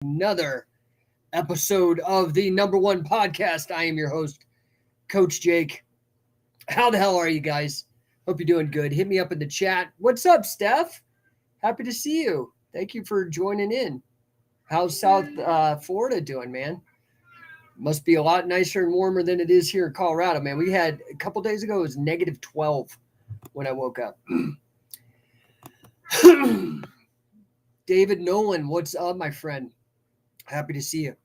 Another episode of the No1 podcast. I am your host, Coach Jake. How the hell are you guys? Hope you're doing good. Hit me up in the chat. What's up, Steph? Happy to see you. Thank you for joining in. How's South Florida doing, man? Must be a lot nicer and warmer than it is here in Colorado, man. We had a couple days ago, it was negative 12 when I woke up. David Nolan, what's up, my friend? Happy to see you.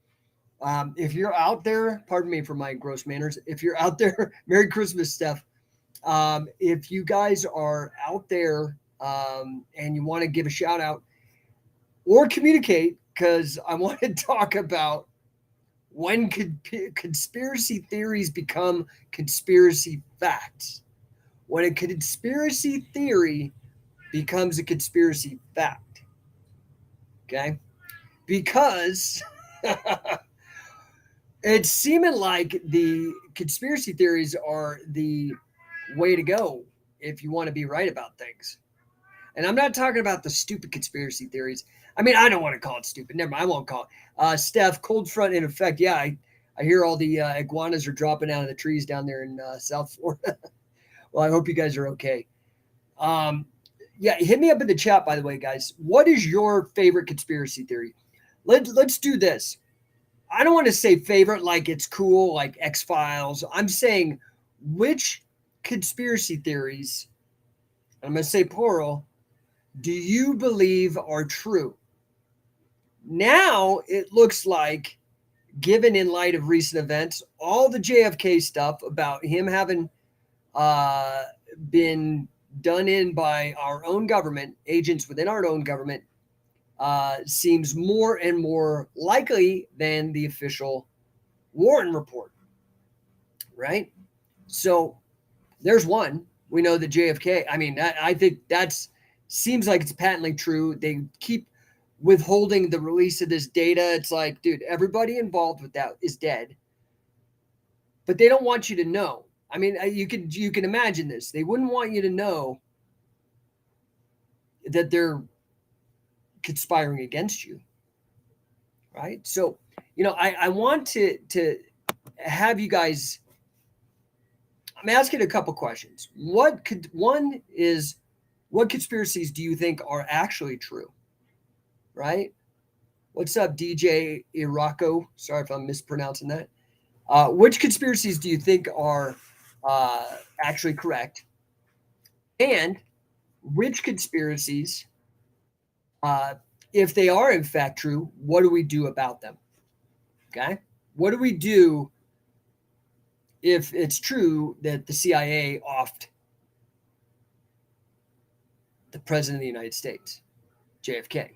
If you're out there, pardon me for my gross manners. If you're out there, Merry Christmas, Steph. If you guys are out there and you want to give a shout out or communicate, because I want to talk about when conspiracy theories become conspiracy facts. When a conspiracy theory becomes a conspiracy fact. Okay? Because it's seeming like the conspiracy theories are the way to go if you want to be right about things. And I'm not talking about the stupid conspiracy theories. I mean, I don't want to call it stupid. Never mind, I won't call it. Steph, cold front in effect. Yeah, I hear all the iguanas are dropping out of the trees down there in South Florida. Well, I hope you guys are okay. Yeah, hit me up in the chat, by the way, guys. What is your favorite conspiracy theory? Let's do this. I don't want to say favorite like it's cool, like X-Files. I'm saying which conspiracy theories, I'm going to say plural, do you believe are true? Now it looks like, given in light of recent events, all the JFK stuff about him having been done in by our own government, agents within our own government, seems more and more likely than the official Warren report, right? So there's one. We know that JFK, I mean, I think that's seems like it's patently true. They keep withholding the release of this data. It's like, dude, everybody involved with that is dead, but they don't want you to know. I mean, you can imagine this. They wouldn't want you to know that they're conspiring against you, right? So, I want to have you guys. I'm asking a couple questions. What conspiracies do you think are actually true, right? What's up, DJ Irako? Sorry if I'm mispronouncing that. Which conspiracies do you think are actually correct? And which conspiracies, if they are in fact true, what do we do about them? Okay? What do we do if it's true that the CIA offed the President of the United States, JFK,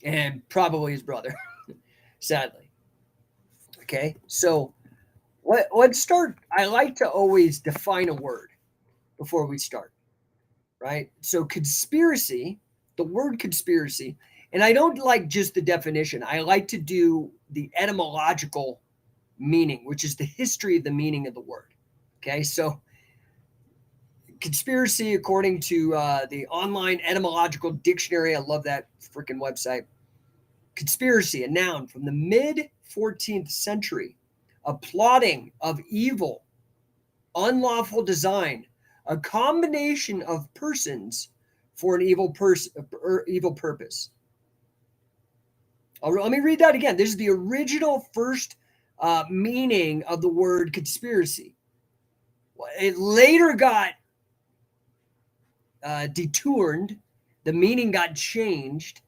and probably his brother, sadly? Okay? So let's start. I like to always define a word before we start, right? So conspiracy, the word conspiracy, and I don't like just the definition. I like to do the etymological meaning, which is the history of the meaning of the word. Okay, so conspiracy, according to the online etymological dictionary, I love that freaking website. Conspiracy, a noun from the mid 14th century, a plotting of evil, unlawful design, a combination of persons for an evil purpose. Let me read that again. This is the original first meaning of the word conspiracy. It later got detoured. The meaning got changed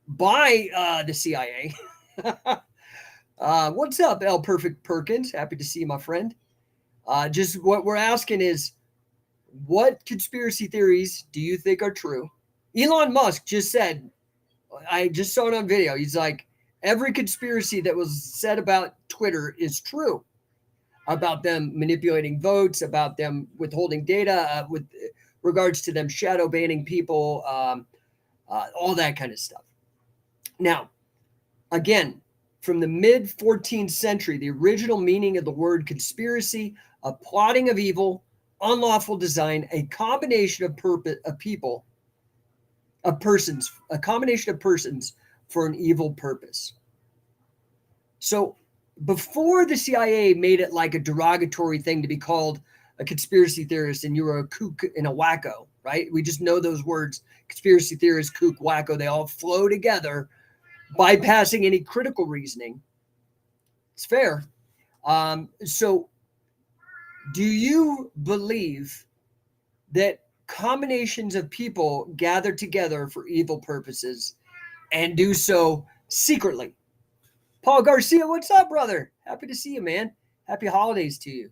by the CIA. What's up, L Perfect Perkins? Happy to see you, my friend. Just what we're asking is, what conspiracy theories do you think are true? Elon Musk just said, I just saw it on video. He's like, every conspiracy that was said about Twitter is true. About them manipulating votes, about them withholding data, with regards to them shadow banning people, all that kind of stuff. Now, again, from the mid 14th century, the original meaning of the word conspiracy, a plotting of evil, unlawful design, a combination of persons for an evil purpose. So before the CIA made it like a derogatory thing to be called a conspiracy theorist and you were a kook and a wacko, right? We just know those words, conspiracy theorist, kook, wacko, they all flow together, bypassing any critical reasoning. It's fair. So do you believe that combinations of people gather together for evil purposes and do so secretly? Paul Garcia, what's up, brother? Happy to see you, man. Happy holidays to you.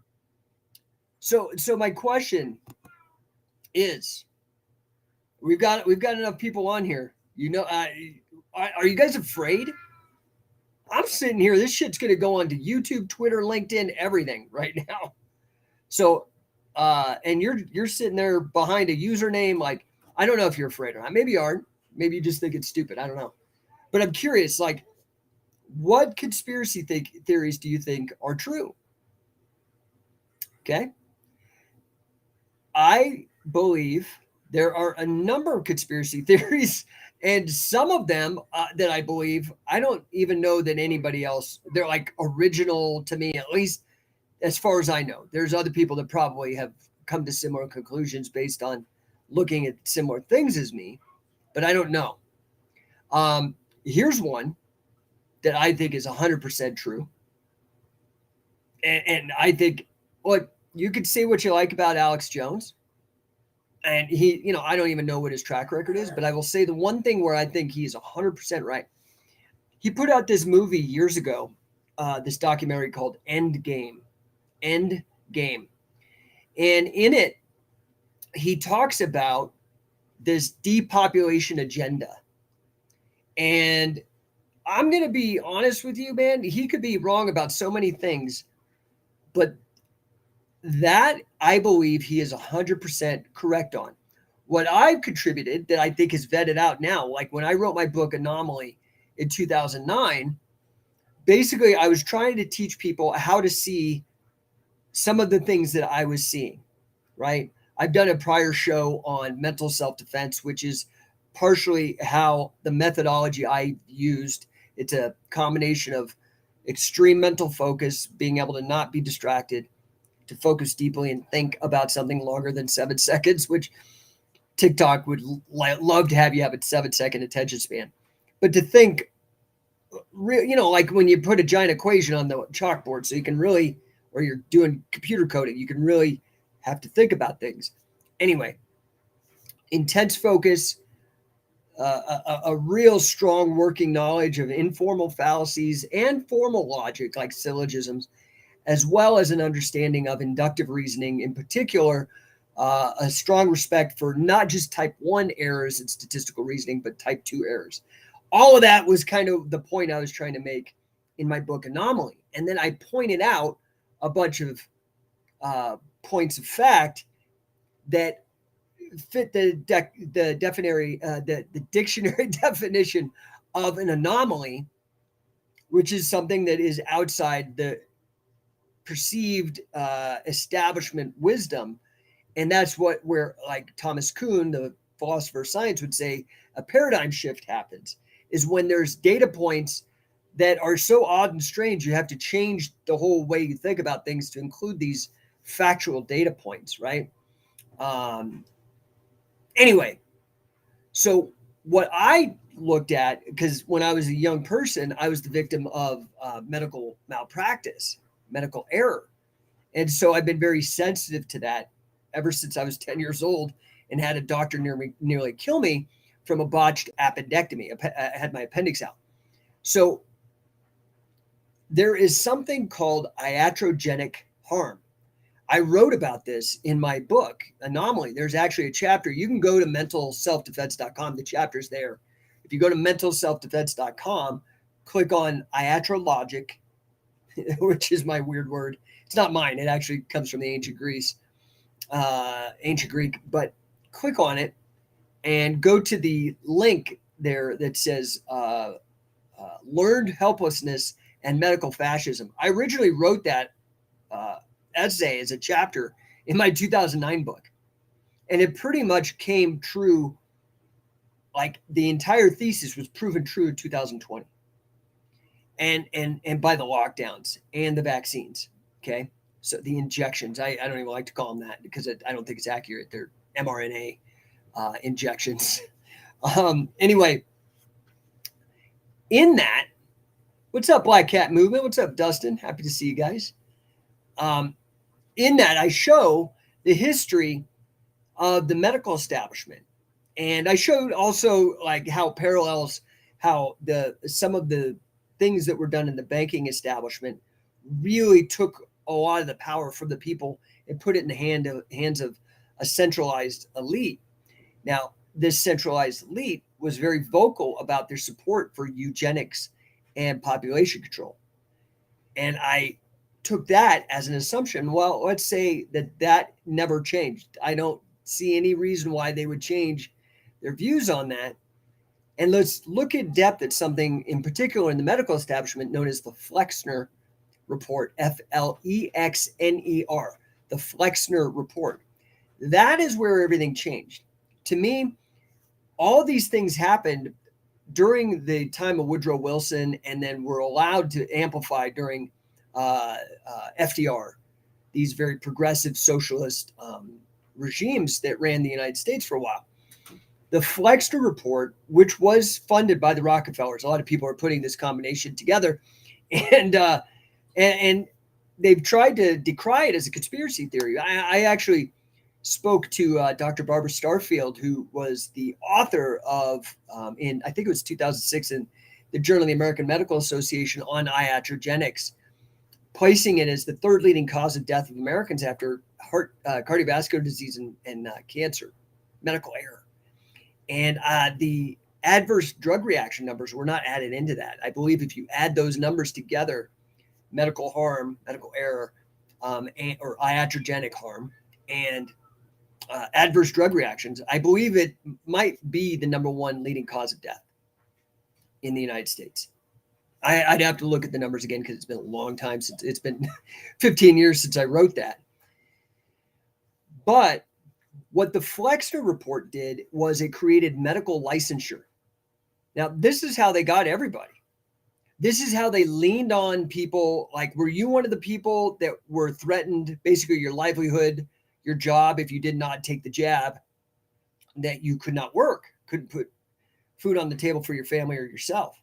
So my question is, we've got enough people on here. You know, are you guys afraid? I'm sitting here. This shit's gonna go onto YouTube, Twitter, LinkedIn, everything right now. So, and you're sitting there behind a username. Like, I don't know if you're afraid or not. Maybe you aren't. Maybe you just think it's stupid. I don't know. But I'm curious. Like, what conspiracy theories do you think are true? Okay. I believe there are a number of conspiracy theories, and some of them that I believe, I don't even know that anybody else, they're like original to me, at least as far as I know. There's other people that probably have come to similar conclusions based on looking at similar things as me, but I don't know. Here's one that I think is 100% true. And I think, look, you could say what you like about Alex Jones. And he, you know, I don't even know what his track record is, but I will say the one thing where I think he's 100% right. He put out this movie years ago, this documentary called End Game. And in it, he talks about this depopulation agenda. And I'm going to be honest with you, man. He could be wrong about so many things, but that I believe he is 100% correct on. What I've contributed that I think is vetted out now, like when I wrote my book Anomaly in 2009, basically I was trying to teach people how to see some of the things that I was seeing, right? I've done a prior show on mental self-defense, which is partially how the methodology I used. It's a combination of extreme mental focus, being able to not be distracted, to focus deeply and think about something longer than 7 seconds, which TikTok would love to have you have a 7-second attention span. But to think, you know, like when you put a giant equation on the chalkboard, so you can really, or you're doing computer coding, you can really have to think about things. Anyway, intense focus, a real strong working knowledge of informal fallacies and formal logic like syllogisms, as well as an understanding of inductive reasoning, in particular, a strong respect for not just type 1 errors in statistical reasoning, but type 2 errors. All of that was kind of the point I was trying to make in my book Anomaly. And then I pointed out a bunch of points of fact that fit the dictionary definition of an anomaly, which is something that is outside the perceived establishment wisdom. And that's where like Thomas Kuhn, the philosopher of science, would say a paradigm shift happens, is when there's data points that are so odd and strange, you have to change the whole way you think about things to include these factual data points, right? Anyway, so what I looked at, because when I was a young person, I was the victim of medical malpractice, medical error. And so I've been very sensitive to that ever since I was 10 years old and had a doctor nearly kill me from a botched appendectomy. I had my appendix out. So there is something called iatrogenic harm. I wrote about this in my book, Anomaly. There's actually a chapter. You can go to mentalselfdefense.com. The chapter's there. If you go to mentalselfdefense.com, click on iatrologic, which is my weird word. It's not mine. It actually comes from the ancient Greek. But click on it and go to the link there that says learned helplessness and medical fascism. I originally wrote that essay as a chapter in my 2009 book. And it pretty much came true like the entire thesis was proven true in 2020, and by the lockdowns and the vaccines. Okay, so the injections, I don't even like to call them that because I don't think it's accurate. They're mRNA injections. Anyway, in that, what's up, Black Cat Movement? What's up, Dustin? Happy to see you guys. In that, I show the history of the medical establishment, and I showed also like how parallels, how some of the things that were done in the banking establishment really took a lot of the power from the people and put it in the hands of a centralized elite. Now, this centralized elite was very vocal about their support for eugenics and population control. And I took that as an assumption. Well, let's say that never changed. I don't see any reason why they would change their views on that. And let's look in depth at something in particular in the medical establishment known as the Flexner Report, Flexner, the Flexner Report. That is where everything changed. To me, all these things happened during the time of Woodrow Wilson, and then were allowed to amplify during FDR, these very progressive socialist regimes that ran the United States for a while. The Flexner Report, which was funded by the Rockefellers, a lot of people are putting this combination together, and they've tried to decry it as a conspiracy theory. I actually spoke to Dr. Barbara Starfield, who was the author of, in I think it was 2006, in the Journal of the American Medical Association on iatrogenics, placing it as the third leading cause of death of Americans after cardiovascular disease and cancer, medical error. And the adverse drug reaction numbers were not added into that. I believe if you add those numbers together, medical harm, medical error, or iatrogenic harm, and adverse drug reactions, I believe it might be the number one leading cause of death in the United States. I'd have to look at the numbers again because it's been a long time since, it's been 15 years since I wrote that. But what the Flexner Report did was it created medical licensure. Now, this is how they got everybody. This is how they leaned on people. Like, were you one of the people that were threatened, basically your livelihood, your job, if you did not take the jab, that you could not work, couldn't put food on the table for your family or yourself?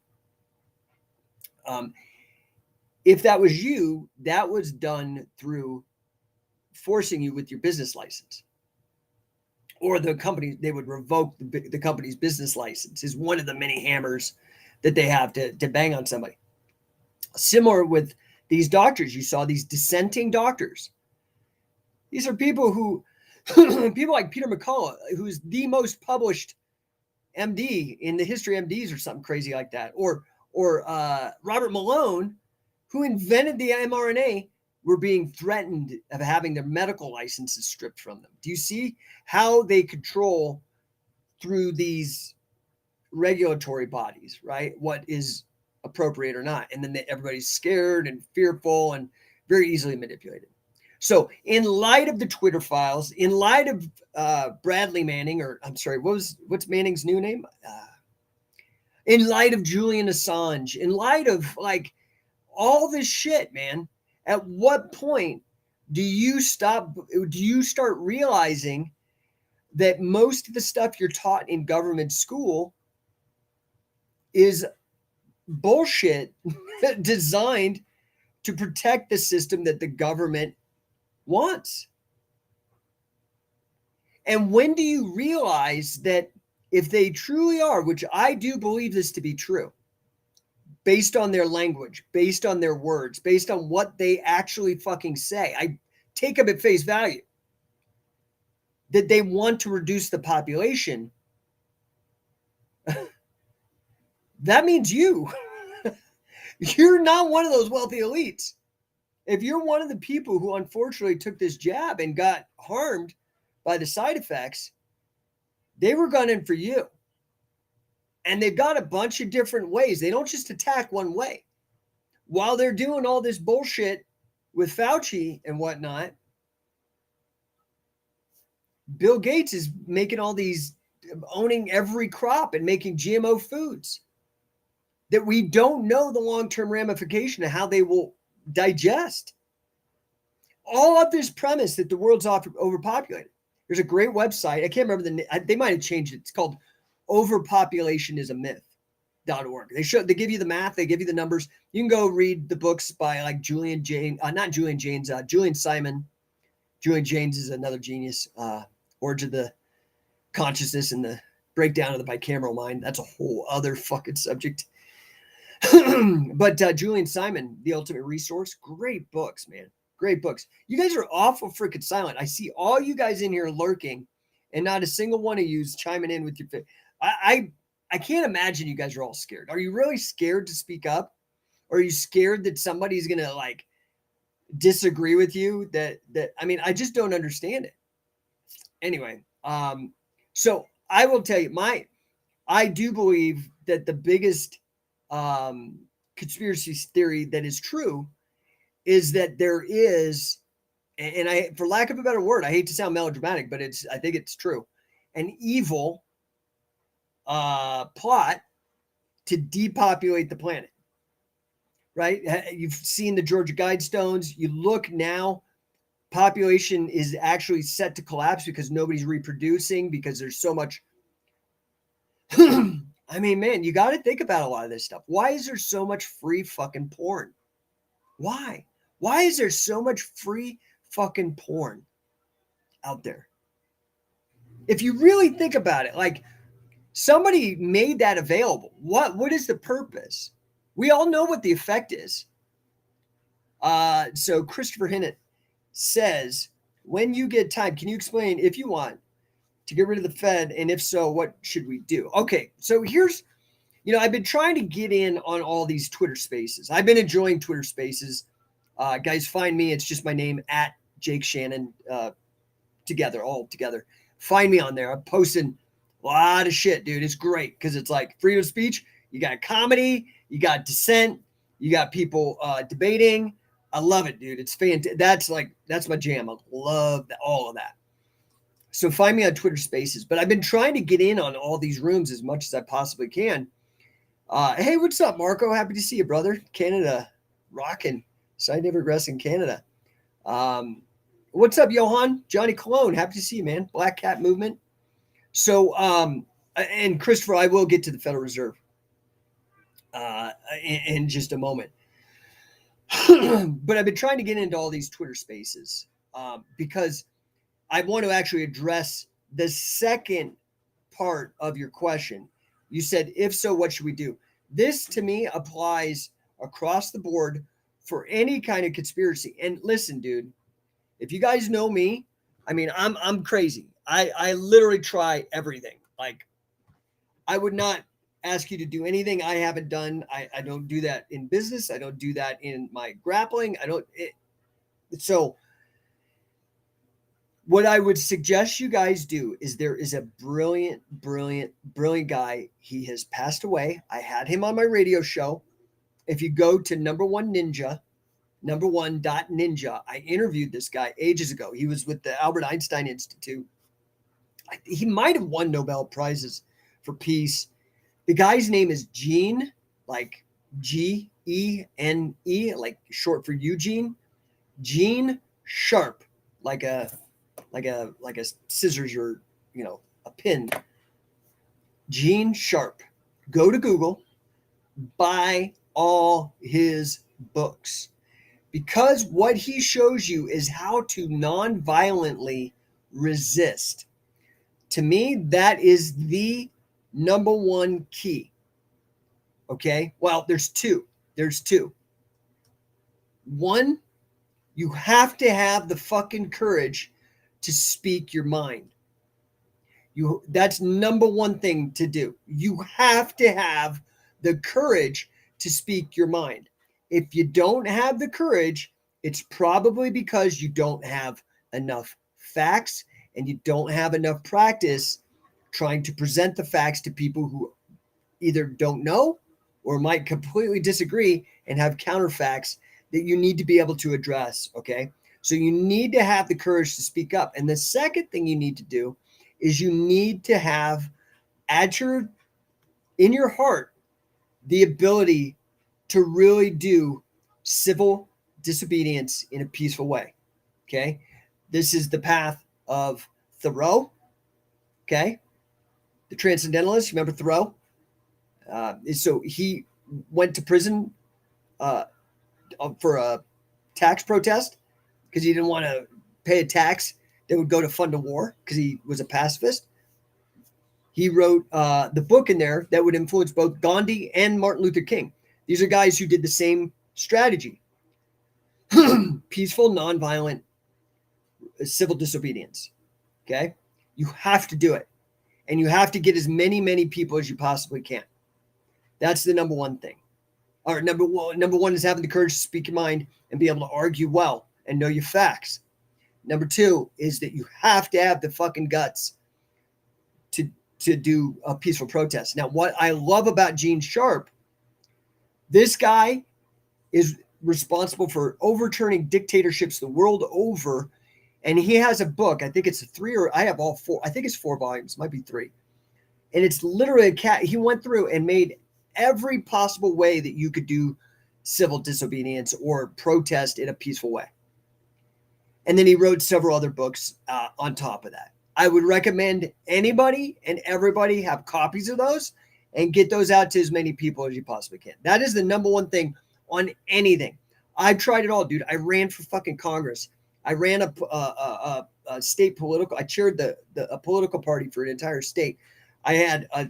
If that was you, that was done through forcing you with your business license, or the company, they would revoke the company's business license, is one of the many hammers that they have to bang on somebody. Similar with these doctors, you saw these dissenting doctors. These are people who, people like Peter McCullough, who's the most published MD in the history of MDs or something crazy like that, or Robert Malone, who invented the mRNA, were being threatened of having their medical licenses stripped from them. Do you see how they control through these regulatory bodies, right? What is appropriate or not. And then everybody's scared and fearful and very easily manipulated. So in light of the Twitter files, in light of Bradley Manning, or I'm sorry, what's Manning's new name? In light of Julian Assange, in light of like all this shit, man, at what point do you start realizing that most of the stuff you're taught in government school is bullshit designed to protect the system that the government wants? And when do you realize that if they truly are, which I do believe this to be true, based on their language, based on their words, based on what they actually fucking say, I take them at face value, that they want to reduce the population, that means you're not one of those wealthy elites. If you're one of the people who unfortunately took this jab and got harmed by the side effects, they were gunning for you. And they've got a bunch of different ways. They don't just attack one way. While they're doing all this bullshit with Fauci and whatnot, Bill Gates is making all these owning every crop and making GMO foods that we don't know the long-term ramification of how they will digest. All of this premise that the world's overpopulated. There's a great website. I can't remember they might have changed it. It's called overpopulationisamyth.org. They give you the math, they give you the numbers. You can go read the books by like Julian Simon. Julian Jaynes is another genius. Origin of the Consciousness and the Breakdown of the Bicameral Mind. That's a whole other fucking subject. But Julian Simon, The Ultimate Resource, great books, man. Great books. You guys are awful freaking silent. I see all you guys in here lurking, and not a single one of you is chiming in with your. I can't imagine you guys are all scared. Are you really scared to speak up? Or are you scared that somebody's gonna like disagree with you? I mean, I just don't understand it. Anyway, so I will tell you, I do believe that the biggest conspiracy theory that is true is that there is, and I, for lack of a better word, I hate to sound melodramatic, but I think it's true, an evil plot to depopulate the planet. Right? You've seen the Georgia Guidestones. You look now, population is actually set to collapse because nobody's reproducing, because there's so much. I mean, man, you got to think about a lot of this stuff. Why is there so much free fucking porn? Why? Why is there so much free fucking porn out there? If you really think about it, like somebody made that available. What is the purpose? We all know what the effect is. So Christopher Hinnett says, when you get time, can you explain, if you want, to get rid of the Fed? And if so, what should we do? Okay, so here's, I've been trying to get in on all these Twitter spaces. I've been enjoying Twitter spaces. Guys, find me. It's just my name, at Jake Shannon, all together. Find me on there. I'm posting a lot of shit, dude. It's great because it's like freedom of speech. You got comedy. You got dissent. You got people debating. I love it, dude. It's fantastic. That's my jam. I love all of that. So find me on Twitter Spaces. But I've been trying to get in on all these rooms as much as I possibly can. Hey, what's up, Marco? Happy to see you, brother. Canada, rocking. Scientific Wrestling Canada. What's up, Johan? Johnny Cologne. Happy to see you, man. Black Cat Movement. So, and Christopher, I will get to the Federal Reserve in just a moment. But I've been trying to get into all these Twitter spaces because I want to actually address the second part of your question. You said, if so, what should we do? This to me applies across the board for any kind of conspiracy. And listen, dude, if you guys know me, I mean, I'm crazy. I literally try everything. Like, I would not ask you to do anything I haven't done. I don't do that in business. I don't do that in my grappling. So what I would suggest you guys do is, there is a brilliant guy. He has passed away. I had him on my radio show. If you go to No1 Ninja, I interviewed this guy ages ago. He was with the Albert Einstein Institute. He might have won Nobel Prizes for peace. The guy's name is Gene, like Gene, like short for Eugene. Gene Sharp, like a scissors or a pin. Gene Sharp. Go to Google, buy all his books, because what he shows you is how to non-violently resist. To me, that is the number one key. Okay? Well, there's two. One, you have to have the fucking courage to speak your mind. That's number one thing to do. You have to have the courage to speak your mind. If you don't have the courage, it's probably because you don't have enough facts and you don't have enough practice trying to present the facts to people who either don't know or might completely disagree and have counterfacts that you need to be able to address, okay? So you need to have the courage to speak up. And the second thing you need to do is you need to have in your heart the ability to really do civil disobedience in a peaceful way. Okay. This is the path of Thoreau. Okay. The transcendentalist. Remember Thoreau? So he went to prison uh, for a tax protest because he didn't want to pay a tax that would go to fund a war because he was a pacifist. He wrote the book in there that would influence both Gandhi and Martin Luther King. These are guys who did the same strategy. Peaceful, nonviolent, civil disobedience. Okay? You have to do it. And you have to get as many people as you possibly can. That's the number one thing. All right, number one is having the courage to speak your mind and be able to argue well and know your facts. Number two is that you have to have the fucking guts to do a peaceful protest. Now, what I love about Gene Sharp, this guy is responsible for overturning dictatorships the world over. And he has a book. I think it's I have all four. I think it's 4 volumes, might be 3. And it's literally a cat. He went through and made every possible way that you could do civil disobedience or protest in a peaceful way. And then he wrote several other books on top of that. I would recommend anybody and everybody have copies of those and get those out to as many people as you possibly can. That is the number one thing on anything. I've tried it all, dude. I ran for fucking Congress. I ran a state political. I chaired a political party for an entire state. I had a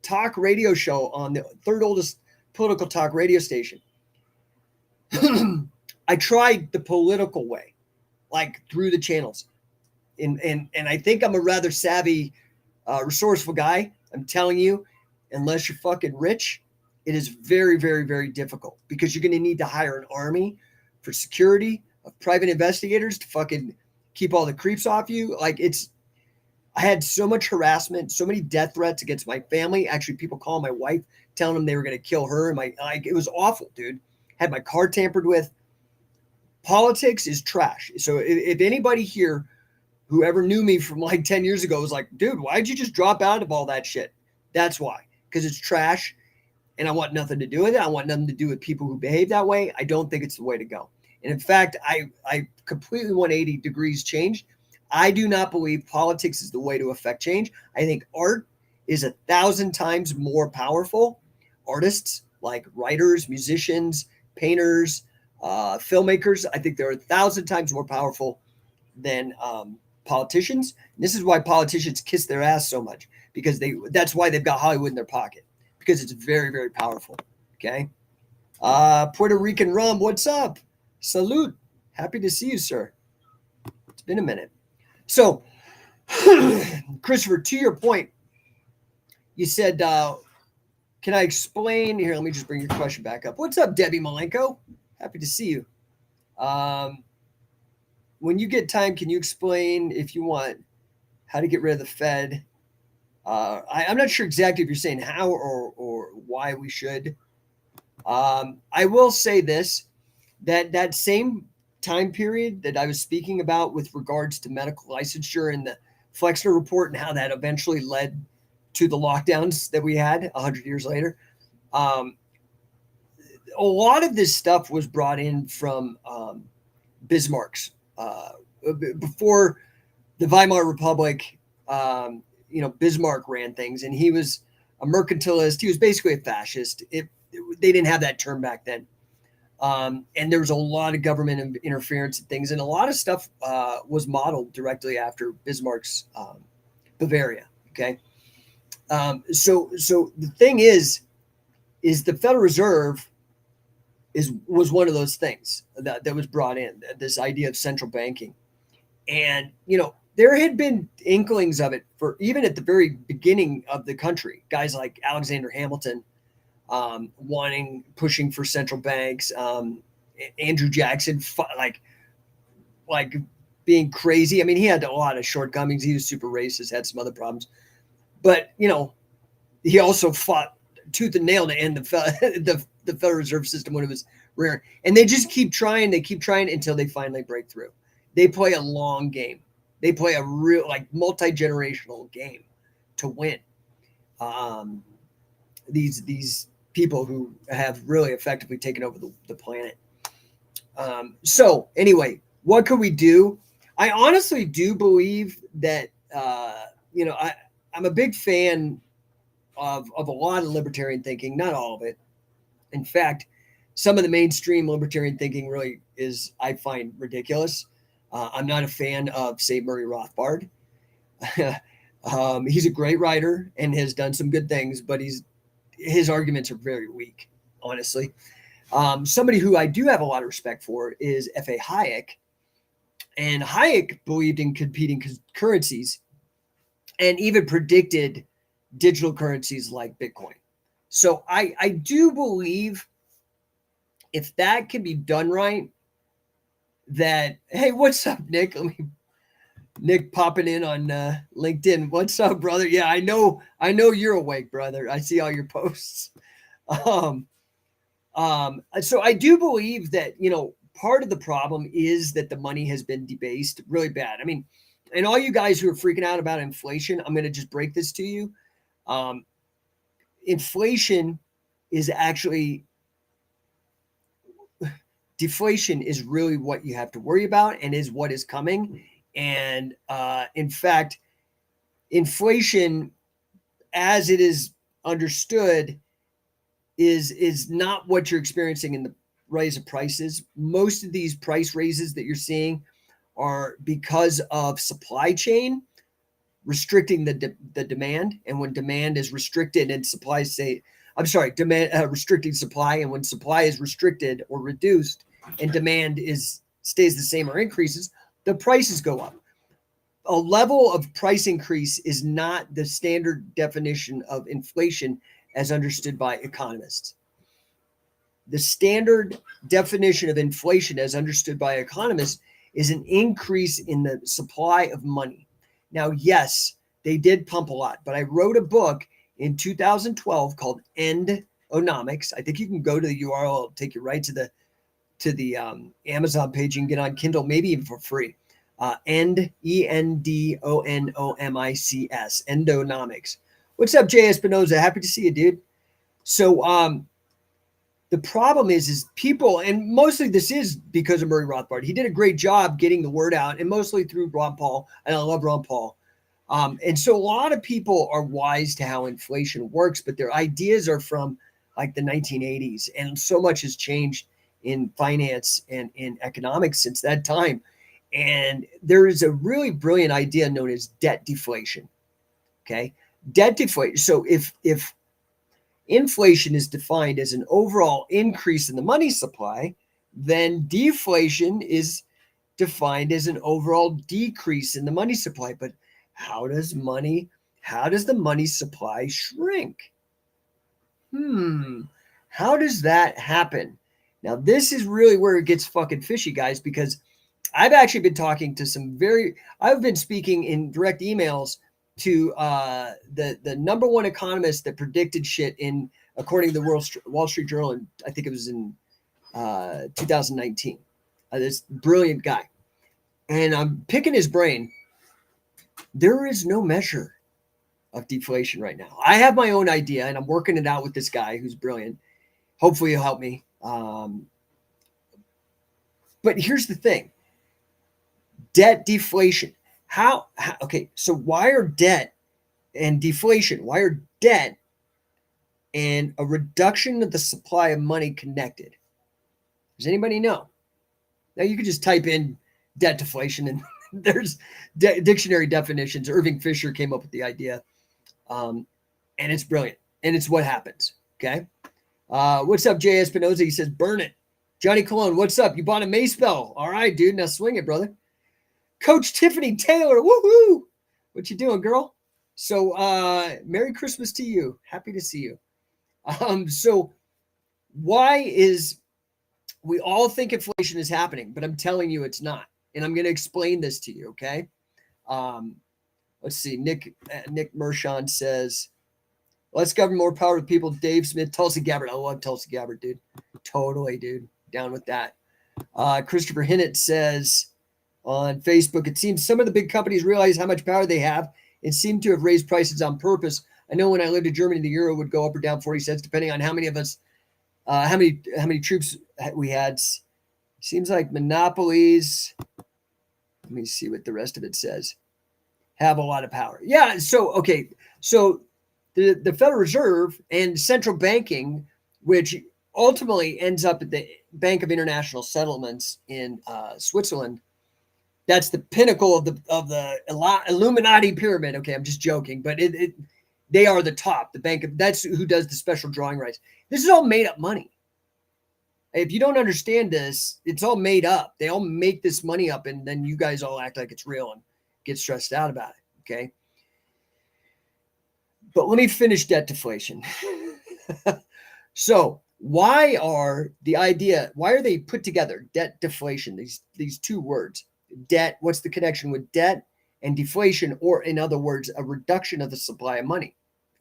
talk radio show on the third oldest political talk radio station. I tried the political way, like through the channels. And I think I'm a rather savvy, resourceful guy. I'm telling you, unless you're fucking rich, it is very, very, very difficult because you're going to need to hire an army for security of private investigators to fucking keep all the creeps off you. Like I had so much harassment, so many death threats against my family. Actually, people calling my wife, telling them they were going to kill her. And it was awful, dude. Had my car tampered with. Politics is trash. So if anybody here who ever knew me from like 10 years ago was like, dude, why'd you just drop out of all that shit? That's why, because it's trash. And I want nothing to do with it. I want nothing to do with people who behave that way. I don't think it's the way to go. And in fact, I completely 180 degrees changed. I do not believe politics is the way to affect change. I think art is 1,000 times more powerful. Artists like writers, musicians, painters, filmmakers, I think they're 1,000 times more powerful than politicians. And this is why politicians kiss their ass so much, because that's why they've got Hollywood in their pocket, because it's very, very powerful. Okay. Puerto Rican rum, what's up? Salute. Happy to see you, sir. It's been a minute. So, Christopher, to your point, you said, can I explain? Here, let me just bring your question back up. What's up, Debbie Malenko? Happy to see you. When you get time, can you explain, if you want, how to get rid of the Fed? I'm not sure exactly if you're saying how or why we should. I will say this, that same time period that I was speaking about with regards to medical licensure and the Flexner report and how that eventually led to the lockdowns that we had 100 years later. A lot of this stuff was brought in from Bismarck's. Before the Weimar Republic, Bismarck ran things, and he was a mercantilist. He was basically a fascist. They didn't have that term back then. And there was a lot of government interference and things, and a lot of stuff was modeled directly after Bismarck's Bavaria. Okay. So the thing is the Federal Reserve was one of those things that was brought in, this idea of central banking. And, there had been inklings of it for even at the very beginning of the country, guys like Alexander Hamilton, pushing for central banks, Andrew Jackson, like being crazy. I mean, he had a lot of shortcomings. He was super racist, had some other problems, but he also fought tooth and nail to end the Federal Reserve System when it was rare. And they just keep trying. They keep trying until they finally break through. They play a long game. They play a real, multi-generational game to win. um, these people who have really effectively taken over the planet. So anyway, what could we do? I honestly do believe that you know I'm a big fan of a lot of libertarian thinking, not all of it. In fact, some of the mainstream libertarian thinking really is I find ridiculous. I'm not a fan of, say, Murray Rothbard. He's a great writer and has done some good things, but his arguments are very weak, honestly. Somebody who I do have a lot of respect for is F.A. Hayek. And Hayek believed in competing currencies and even predicted digital currencies like Bitcoin. So I do believe if that can be done right, that, hey, what's up, Nick? Nick popping in on LinkedIn. What's up, brother? Yeah, I know you're awake, brother. I see all your posts. So I do believe that, part of the problem is that the money has been debased really bad. I mean, and all you guys who are freaking out about inflation, I'm going to just break this to you. Inflation is actually deflation is really what you have to worry about and is what is coming. And in fact, inflation, as it is understood, is not what you're experiencing in the rise of prices. Most of these price raises that you're seeing are because of supply chain restricting the demand. And when demand is restricted and supply restricting supply, and when supply is restricted or reduced and demand stays the same or increases, the prices go up. A level of price increase is not the standard definition of inflation as understood by economists. The standard definition of inflation as understood by economists is an increase in the supply of money. Now, yes, they did pump a lot, but I wrote a book in 2012 called Endonomics. I think you can go to the URL, it'll take you right to the Amazon page. You can get on Kindle, maybe even for free. Endonomics, Endonomics. What's up, Jay Espinoza? Happy to see you, dude. So the problem is people, and mostly this is because of Murray Rothbard. He did a great job getting the word out, and mostly through Ron Paul, and I love Ron Paul. And so a lot of people are wise to how inflation works, but their ideas are from like the 1980s, and so much has changed in finance and in economics since that time. And there is a really brilliant idea known as debt deflation. Okay, debt deflation. So if inflation is defined as an overall increase in the money supply, then deflation is defined as an overall decrease in the money supply. But how does the money supply shrink? How does that happen? Now, this is really where it gets fucking fishy, guys, because I've actually been talking to I've been speaking in direct emails to the number one economist that predicted shit according to the Wall Street Journal, and I think it was in 2019. This brilliant guy, and I'm picking his brain. There is no measure of deflation right now. I have my own idea, and I'm working it out with this guy who's brilliant. Hopefully, he'll help me. But here's the thing: debt deflation. Okay, so why are debt and deflation? Why are debt and a reduction of the supply of money connected? Does anybody know? Now you can just type in debt deflation and there's dictionary definitions. Irving Fisher came up with the idea, and it's brilliant, and it's what happens. Okay, what's up, Jay Espinoza? He says, "Burn it." Johnny Cologne, what's up? You bought a May spell? All right, dude. Now swing it, brother. Coach Tiffany Taylor, woohoo! What you doing, girl? So, Merry Christmas to you. Happy to see you. So we all think inflation is happening, but I'm telling you it's not. And I'm going to explain this to you, okay? Let's see. Nick Mershon says, let's govern more power to people. Dave Smith, Tulsi Gabbard. I love Tulsi Gabbard, dude. Totally, dude. Down with that. Christopher Hinnett says on Facebook, it seems some of the big companies realize how much power they have and seem to have raised prices on purpose. I know when I lived in Germany, the euro would go up or down 40 cents, depending on how many of us, how many troops we had. Seems like monopolies. Let me see what the rest of it says. Have a lot of power. Yeah. So, okay. So the Federal Reserve and central banking, which ultimately ends up at the Bank of International Settlements in Switzerland. That's the pinnacle of the Illuminati pyramid. Okay, I'm just joking, but they are the top. The bank of that's who does the special drawing rights. This is all made up money. If you don't understand this, it's all made up. They all make this money up, and then you guys all act like it's real and get stressed out about it. Okay. But let me finish debt deflation. So why are they put together, debt deflation, these two words? Debt, what's the connection with debt and deflation, or in other words, a reduction of the supply of money,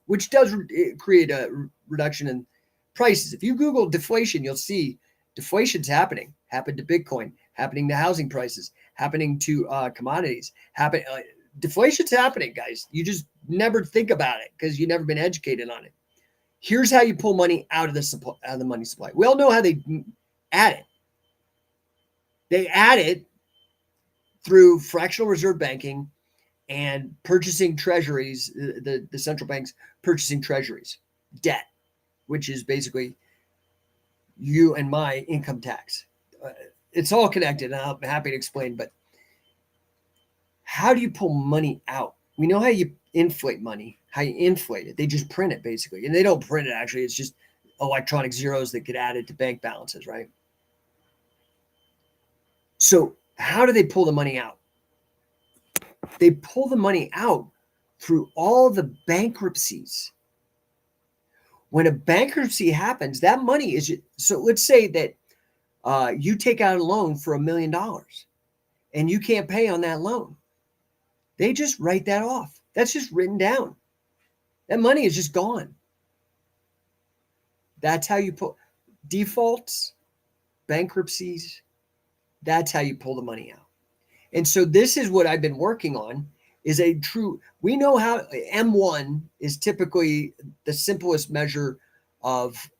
which does create a reduction in prices. If you Google deflation, you'll see deflation's happening to Bitcoin, happening to housing prices, happening to commodities, deflation's happening, guys. You just never think about it because you've never been educated on it. Here's how you pull money out of the money supply. We all know how they add it. They add it through fractional reserve banking and purchasing treasuries, the central banks purchasing treasuries, debt, which is basically you and my income tax. It's all connected, and I'm happy to explain, but how do you pull money out? We know how you inflate money, how you inflate it. They just print it, basically. And they don't print it, actually. It's just electronic zeros that get added to bank balances, right? So how do they pull the money out? They pull the money out through all the bankruptcies. When a bankruptcy happens, that money is, so let's say that you take out a loan for $1 million and you can't pay on that loan. They just write that off. That's just written down. That money is just gone. That's how you pull defaults, bankruptcies. That's how you pull the money out. And so this is what I've been working on, is we know how M1 is typically the simplest measure of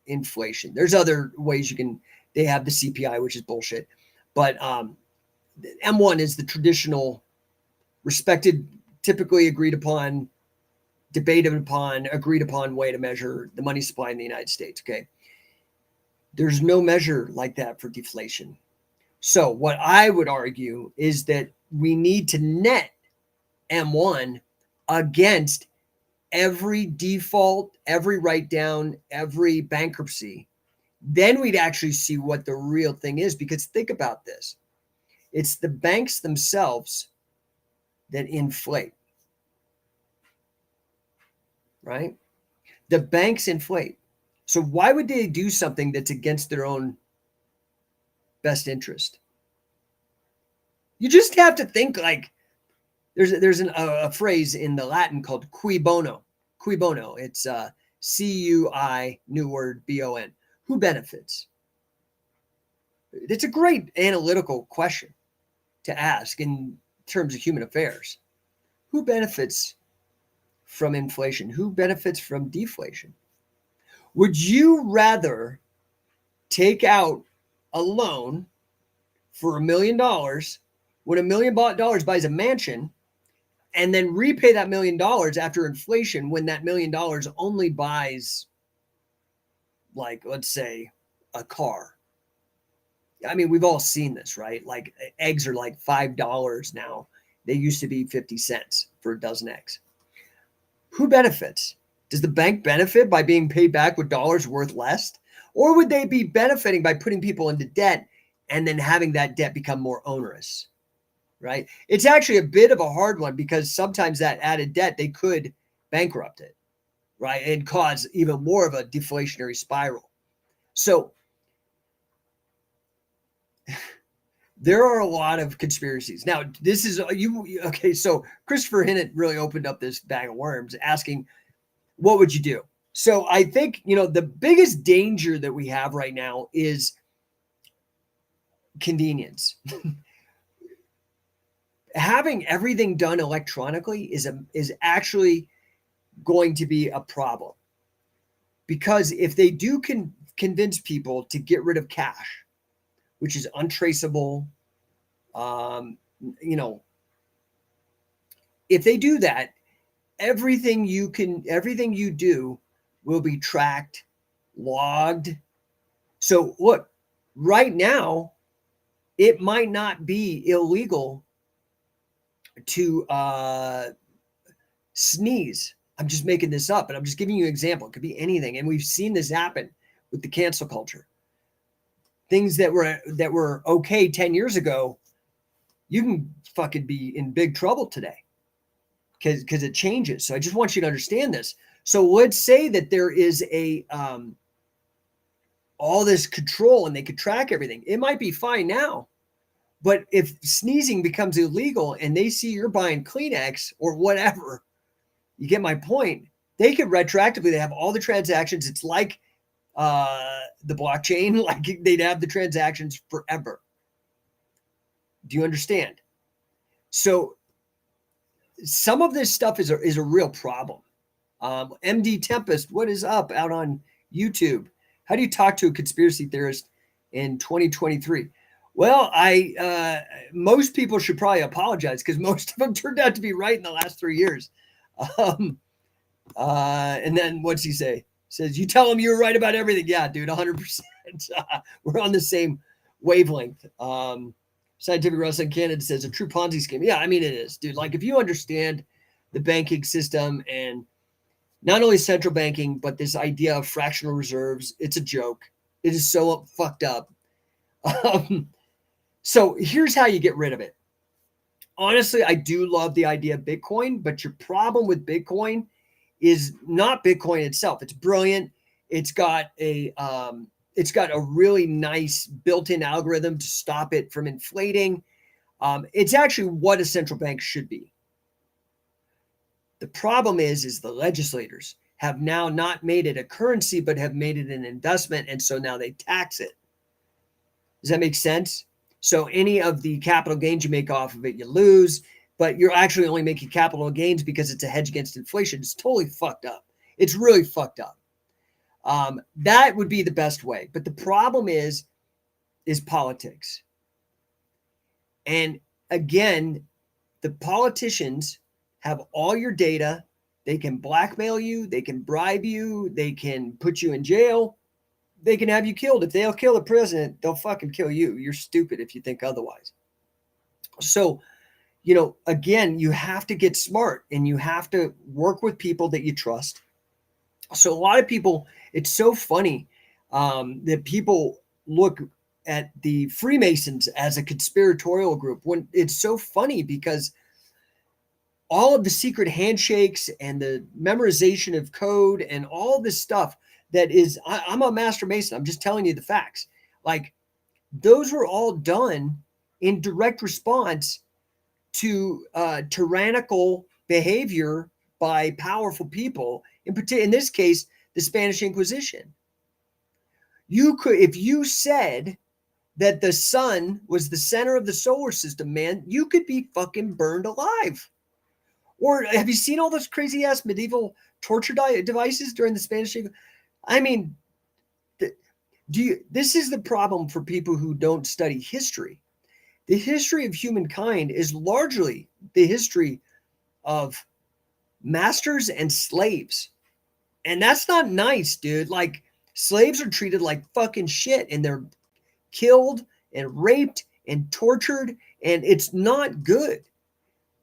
inflation. There's other ways they have the CPI, which is bullshit. But M1 is the traditional, respected, typically agreed upon, debated upon, agreed upon way to measure the money supply in the United States. Okay. There's no measure like that for deflation. So what I would argue is that we need to net M1 against every default, every write down, every bankruptcy. Then we'd actually see what the real thing is, because think about this. It's the banks themselves that inflate, right? The banks inflate. So why would they do something that's against their own best interest? You just have to think like there's a phrase in the Latin called cui bono. Cui bono. It's C-U-I, new word, B-O-N. Who benefits? It's a great analytical question to ask in terms of human affairs. Who benefits from inflation? Who benefits from deflation? Would you rather take out a loan for $1 million when $1 million buys a mansion, and then repay that $1 million after inflation when that $1 million only buys, like, let's say, a car? I mean, we've all seen this, right? Like, eggs are like $5 now. They used to be 50 cents for a dozen eggs. Who benefits? Does the bank benefit by being paid back with dollars worth less? Or would they be benefiting by putting people into debt and then having that debt become more onerous, right? It's actually a bit of a hard one, because sometimes that added debt, they could bankrupt it, right? And cause even more of a deflationary spiral. So there are a lot of conspiracies. Now, this is okay. So Christopher Hinnant really opened up this bag of worms, asking, what would you do? So I think, the biggest danger that we have right now is convenience. Having everything done electronically is actually going to be a problem. Because if they do convince people to get rid of cash, which is untraceable, you know, if they do that, everything you do will be tracked, logged. So look, right now, it might not be illegal to sneeze. I'm just making this up, and I'm just giving you an example. It could be anything, and we've seen this happen with the cancel culture. Things that were okay 10 years ago, you can fucking be in big trouble today because it changes. So I just want you to understand this. So let's say that there is a all this control and they could track everything. It might be fine now, but if sneezing becomes illegal and they see you're buying Kleenex or whatever, you get my point. They could retroactively, they have all the transactions. It's like the blockchain, like they'd have the transactions forever. Do you understand? So some of this stuff is a real problem. MD Tempest, what is up out on YouTube? How do you talk to a conspiracy theorist in 2023? Well, most people should probably apologize because most of them turned out to be right in the last 3 years. And then what's he say? Says, you tell him you were right about everything. Yeah, dude, 100%. We're on the same wavelength. Scientific Wrestling Canada says a true Ponzi scheme. Yeah, I mean, it is, dude. Like, if you understand the banking system and not only central banking, but this idea of fractional reserves, it's a joke. It is so fucked up. So here's how you get rid of it. Honestly, I do love the idea of Bitcoin, but your problem with Bitcoin is not Bitcoin itself. It's brilliant. It's got a really nice built-in algorithm to stop it from inflating. It's actually what a central bank should be. The problem is the legislators have now not made it a currency, but have made it an investment, and so now they tax it. Does that make sense? So any of the capital gains you make off of it, you lose, but you're actually only making capital gains because it's a hedge against inflation. It's totally fucked up. It's really fucked up. That would be the best way. But the problem is politics. And again, the politicians have all your data. They can blackmail you. They can bribe you. They can put you in jail. They can have you killed. If they'll kill the president, they'll fucking kill you. You're stupid if you think otherwise. So, again, you have to get smart and you have to work with people that you trust. So a lot of people, it's so funny that people look at the Freemasons as a conspiratorial group when it's so funny because all of the secret handshakes and the memorization of code and all this stuff that is, I'm a master Mason. I'm just telling you the facts. Like, those were all done in direct response to tyrannical behavior by powerful people, in this case, the Spanish Inquisition. You could, if you said that the sun was the center of the solar system, man, you could be fucking burned alive. Or have you seen all those crazy ass medieval torture devices during the Spanish Inquisition? I mean, this is the problem for people who don't study history. The history of humankind is largely the history of masters and slaves. And that's not nice, dude. Like, slaves are treated like fucking shit and they're killed and raped and tortured, and it's not good.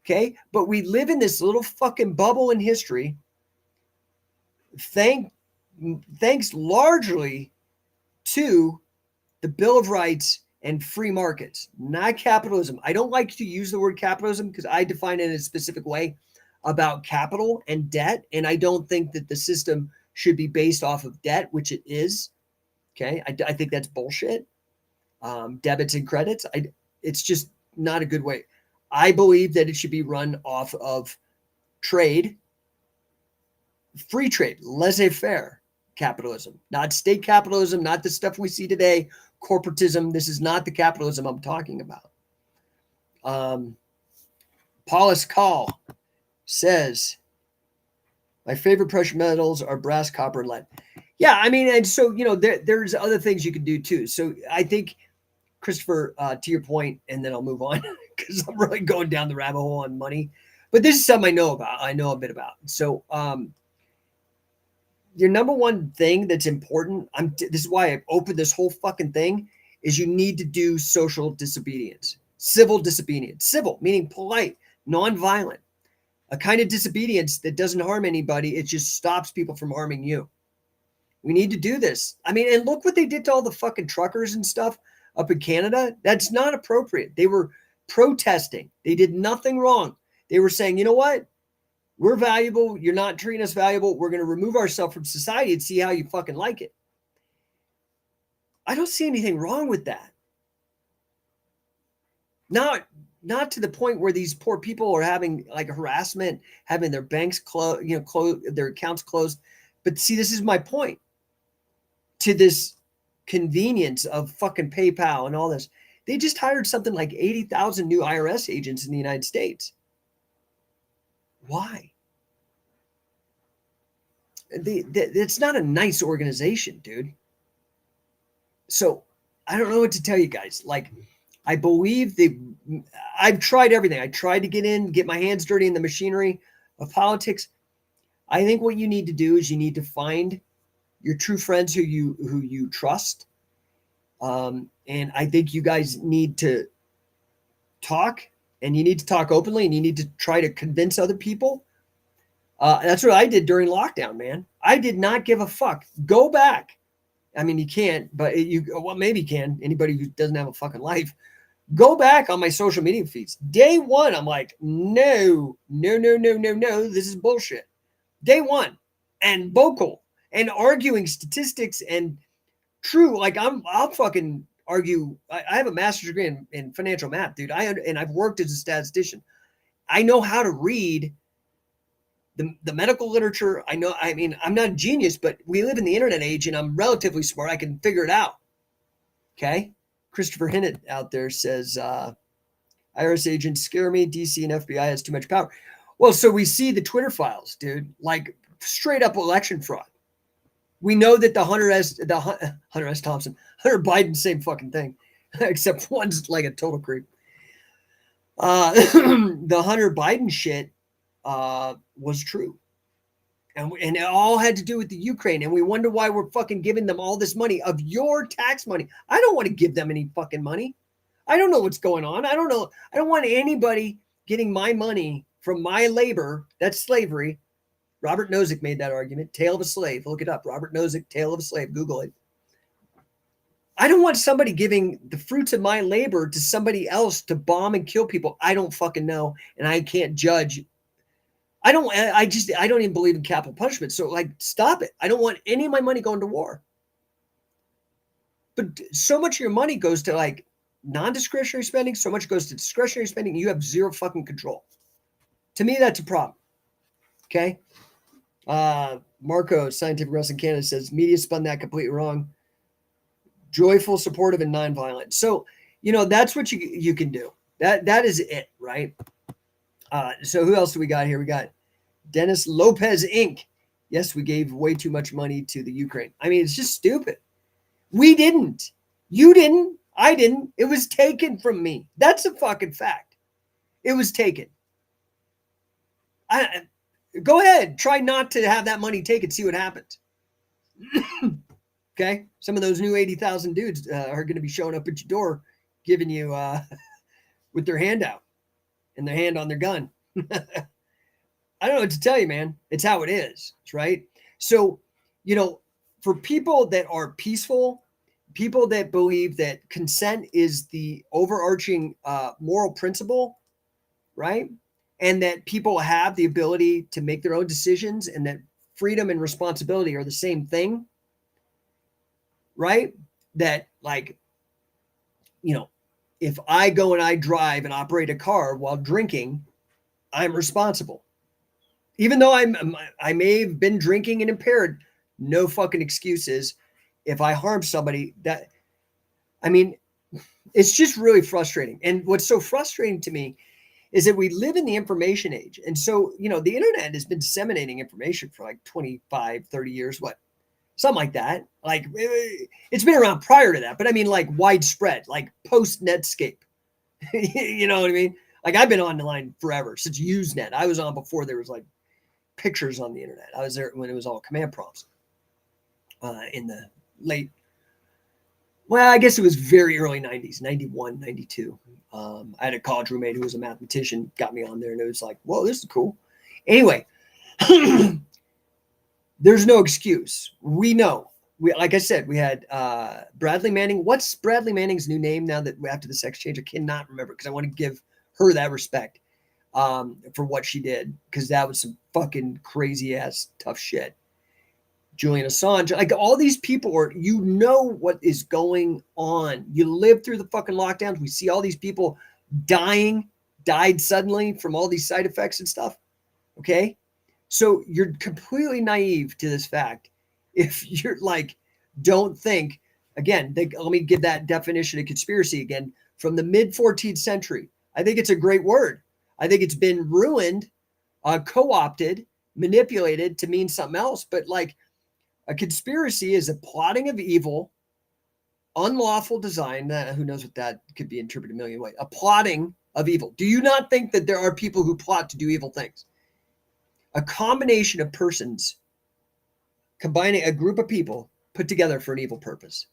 Okay? But we live in this little fucking bubble in history. Thanks largely to the Bill of Rights and free markets, not capitalism. I don't like to use the word capitalism because I define it in a specific way about capital and debt. And I don't think that the system should be based off of debt, which it is. Okay. I think that's bullshit. Debits and credits. It's just not a good way. I believe that it should be run off of trade, free trade, laissez-faire capitalism, not state capitalism, not the stuff we see today, corporatism. This is not the capitalism I'm talking about. Paulus Call says, My favorite precious metals are brass, copper, and lead. Yeah, I mean, and so there's other things you can do too. So I think, Christopher, to your point, and then I'll move on because I'm really going down the rabbit hole on money. But this is something I know about. I know a bit about. So your number one thing that's important. This is why I opened this whole fucking thing. Is you need to do social disobedience, civil disobedience, civil meaning polite, non-violent, a kind of disobedience that doesn't harm anybody. It just stops people from harming you. We need to do this. I mean, and look what they did to all the fucking truckers and stuff up in Canada. That's not appropriate. They were protesting. They did nothing wrong. They were saying, you know what? We're valuable. You're not treating us valuable. We're going to remove ourselves from society and see how you fucking like it. I don't see anything wrong with that. Not to the point where these poor people are having like harassment, having their banks closed, their accounts closed. But see, this is my point. To this convenience of fucking PayPal and all this. They just hired something like 80,000 new IRS agents in the United States. Why? It's not a nice organization, dude. So I don't know what to tell you guys. Like, I believe I've tried everything. I tried to get my hands dirty in the machinery of politics. I think what you need to do is you need to find your true friends who you trust. And I think you guys need to talk, and you need to talk openly, and you need to try to convince other people. That's what I did during lockdown, man. I did not give a fuck. Go back. I mean, you can't, but maybe you can. Anybody who doesn't have a fucking life, go back on my social media feeds. Day one, I'm like, no. This is bullshit. Day one, and vocal and arguing statistics and true. Like I'll fucking argue. I have a master's degree in financial math, dude. And I've worked as a statistician. I know how to read the medical literature. I mean, I'm not a genius, but we live in the internet age, and I'm relatively smart. I can figure it out. Okay. Christopher Hinnett out there says, IRS agents scare me. DC and FBI has too much power. Well, so we see the Twitter files, dude, like straight up election fraud. We know that Hunter S. Thompson, Hunter Biden, same fucking thing, except one's like a total creep. The Hunter Biden shit was true. And it all had to do with the Ukraine. And we wonder why we're fucking giving them all this money of your tax money. I don't want to give them any fucking money. I don't know what's going on. I don't know. I don't want anybody getting my money from my labor. That's slavery. Robert Nozick made that argument. Tale of a slave. Look it up. Robert Nozick, Tale of a slave. Google it. I don't want somebody giving the fruits of my labor to somebody else to bomb and kill people. I don't fucking know. And I can't judge. I don't even believe in capital punishment. So like, stop it. I don't want any of my money going to war. But so much of your money goes to like non-discretionary spending. So much goes to discretionary spending. You have zero fucking control. To me, that's a problem. Okay. Marco, Scientific Wrestling Canada, says media spun that completely wrong. Joyful, supportive, and nonviolent. So, that's what you can do. That is it, right? So who else do we got here? We got Dennis Lopez Inc. Yes, we gave way too much money to the Ukraine. I mean, it's just stupid. We didn't. You didn't. I didn't. It was taken from me. That's a fucking fact. It was taken. Go ahead. Try not to have that money taken. See what happens. Okay? Some of those new 80,000 dudes are going to be showing up at your door giving you with their hand out and their hand on their gun. I don't know what to tell you, man. It's how it is, right? So, for people that are peaceful, people that believe that consent is the overarching moral principle, right? And that people have the ability to make their own decisions, and that freedom and responsibility are the same thing, right? That like, if I go and I drive and operate a car while drinking, I'm responsible. Even though I may have been drinking and impaired, no fucking excuses. If I harm somebody, it's just really frustrating. And what's so frustrating to me is that we live in the information age. And so, the internet has been disseminating information for like 25, 30 years, something like that. Like it's been around prior to that, but I mean like widespread, like post Netscape. You know what I mean? Like I've been on the line forever, since Usenet. I was on before there was like pictures on the internet. I was there when it was all command prompts in the late, well, I guess it was very early 90s, 91, 92. I had a college roommate who was a mathematician, got me on there, and it was like, whoa, this is cool. Anyway, there's no excuse. We know. Like I said, we had Bradley Manning. What's Bradley Manning's new name now that after the sex change? I cannot remember because I want to give her that respect for what she did, because that was some fucking crazy ass tough shit. Julian Assange, like all these people what is going on. You live through the fucking lockdowns. We see all these people died suddenly from all these side effects and stuff. Okay. So you're completely naive to this fact. If you're like, don't think, again, let me give that definition of conspiracy again, from the mid 14th century. I think it's a great word. I think it's been ruined, co-opted, manipulated to mean something else. But like, a conspiracy is a plotting of evil, unlawful design. Who knows what that could be interpreted a million ways. A plotting of evil. Do you not think that there are people who plot to do evil things? A combination of persons combining a group of people put together for an evil purpose.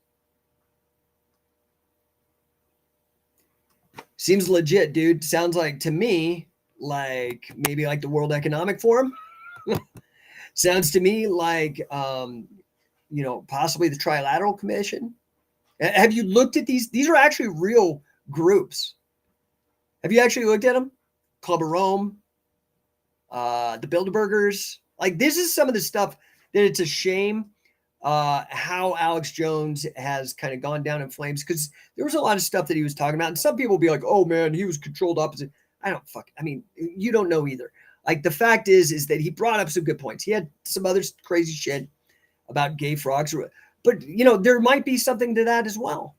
Seems legit, dude. Sounds like to me, like maybe like the World Economic Forum. Sounds to me like, possibly the Trilateral Commission. Have you looked at these? These are actually real groups. Have you actually looked at them? Club of Rome, the Bilderbergers. Like, this is some of the stuff that it's a shame how Alex Jones has kind of gone down in flames, because there was a lot of stuff that he was talking about. And some people will be like, oh, man, he was controlled opposite. You don't know either. Like, the fact is that he brought up some good points. He had some other crazy shit about gay frogs. But, there might be something to that as well.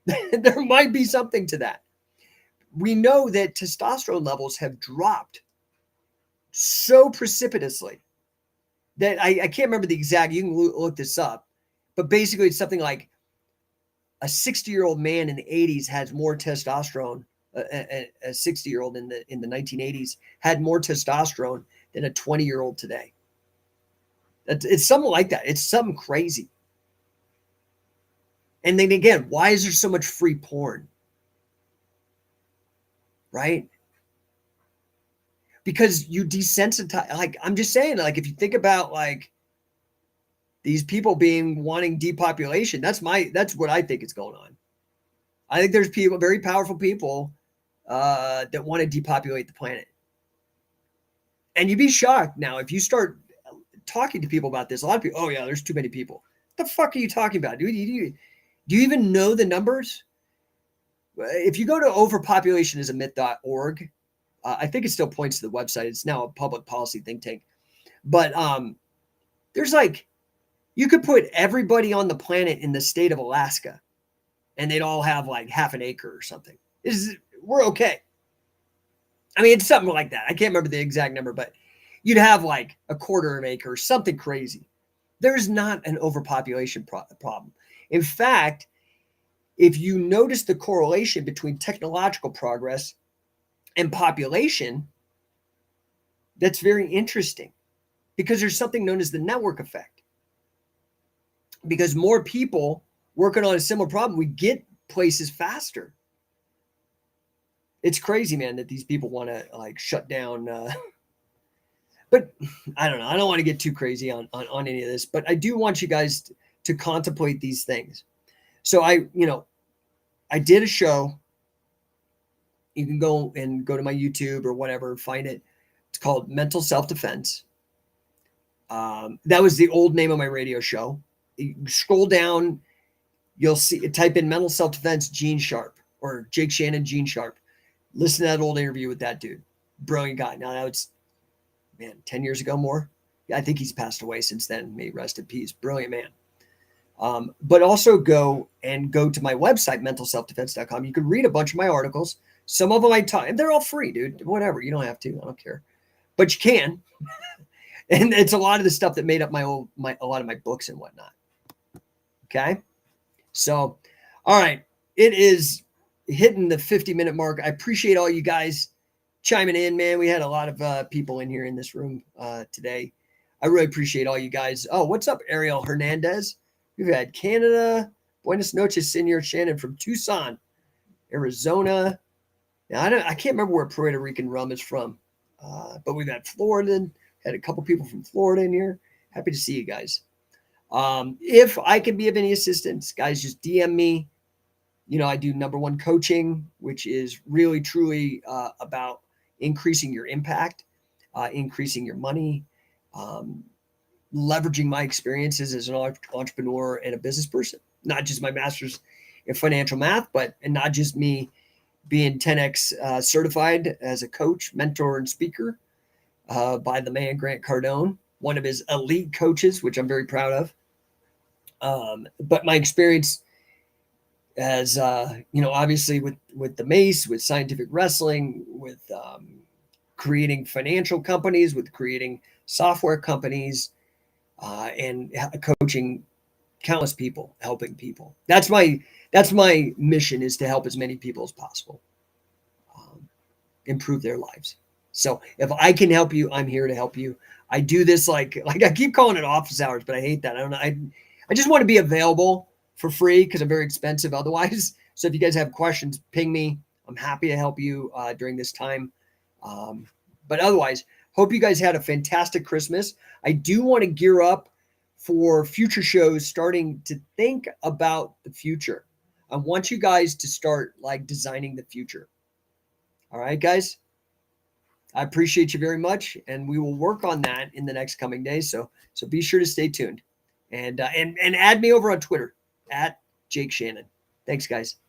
There might be something to that. We know that testosterone levels have dropped so precipitously that I can't remember the exact, you can look this up, but basically it's something like a 60-year-old man in the 80s has more testosterone. A 60-year-old in the 1980s had more testosterone than a 20-year-old today. It's something like that. It's something crazy. And then again, why is there so much free porn? Right? Because you desensitize. Like, I'm just saying, like, if you think about like these people wanting depopulation, that's what I think is going on. I think there's people, very powerful people, that want to depopulate the planet. And you'd be shocked now if you start talking to people about this. A lot of people, oh yeah, there's too many people. What the fuck are you talking about, dude? Do you even know the numbers? If you go to overpopulationisamyth.org, I think it still points to the website. It's now a public policy think tank. But there's like, you could put everybody on the planet in the state of Alaska, and they'd all have like half an acre or something. We're okay. I mean, it's something like that. I can't remember the exact number, but you'd have like a quarter of an acre, something crazy. There's not an overpopulation problem. In fact, if you notice the correlation between technological progress and population, that's very interesting, because there's something known as the network effect. Because more people working on a similar problem, we get places faster. It's crazy, man, that these people want to like shut down. But I don't know. I don't want to get too crazy on any of this, but I do want you guys to contemplate these things. So I did a show. You can go to my YouTube or whatever, find it. It's called Mental Self-Defense. That was the old name of my radio show. You scroll down, you'll see, type in Mental Self-Defense Gene Sharp or Jake Shannon Gene Sharp. Listen to that old interview with that dude. Brilliant guy. Now it's, 10 years ago more. I think he's passed away since then. May rest in peace. Brilliant man. But also go to my website, mentalselfdefense.com. You can read a bunch of my articles, Some of them I talk, and they're all free, dude. Whatever. You don't have to. I don't care. But you can. And it's a lot of the stuff that made up a lot of my books and whatnot. Okay. So, all right. It is hitting the 50-minute mark. I appreciate all you guys chiming in, man. We had a lot of people in here in this room today. I really appreciate all you guys. Oh, what's up, Ariel Hernandez? We've had Canada. Buenos noches, Senor Shannon from Tucson, Arizona. Now, I can't remember where Puerto Rican rum is from, but we've had Florida. Had a couple people from Florida in here. Happy to see you guys. If I can be of any assistance, guys, just DM me. You know, I do No1 coaching, which is really, truly about increasing your impact, increasing your money, leveraging my experiences as an entrepreneur and a business person, not just my master's in financial math, and not just me being 10X certified as a coach, mentor, and speaker by the man Grant Cardone, one of his elite coaches, which I'm very proud of. But my experience as, obviously with the Mace, with scientific wrestling, with creating financial companies, with creating software companies, and coaching countless people, helping people. That's my mission, is to help as many people as possible improve their lives. So if I can help you, I'm here to help you. I do this like I keep calling it office hours, but I hate that. I don't know. I just want to be available for free because I'm very expensive otherwise. So if you guys have questions, ping me. I'm happy to help you during this time. But otherwise, hope you guys had a fantastic Christmas. I do want to gear up for future shows, starting to think about the future. I want you guys to start like designing the future. All right, guys. I appreciate you very much, and we will work on that in the next coming days. So be sure to stay tuned, and add me over on Twitter at Jake Shannon. Thanks, guys.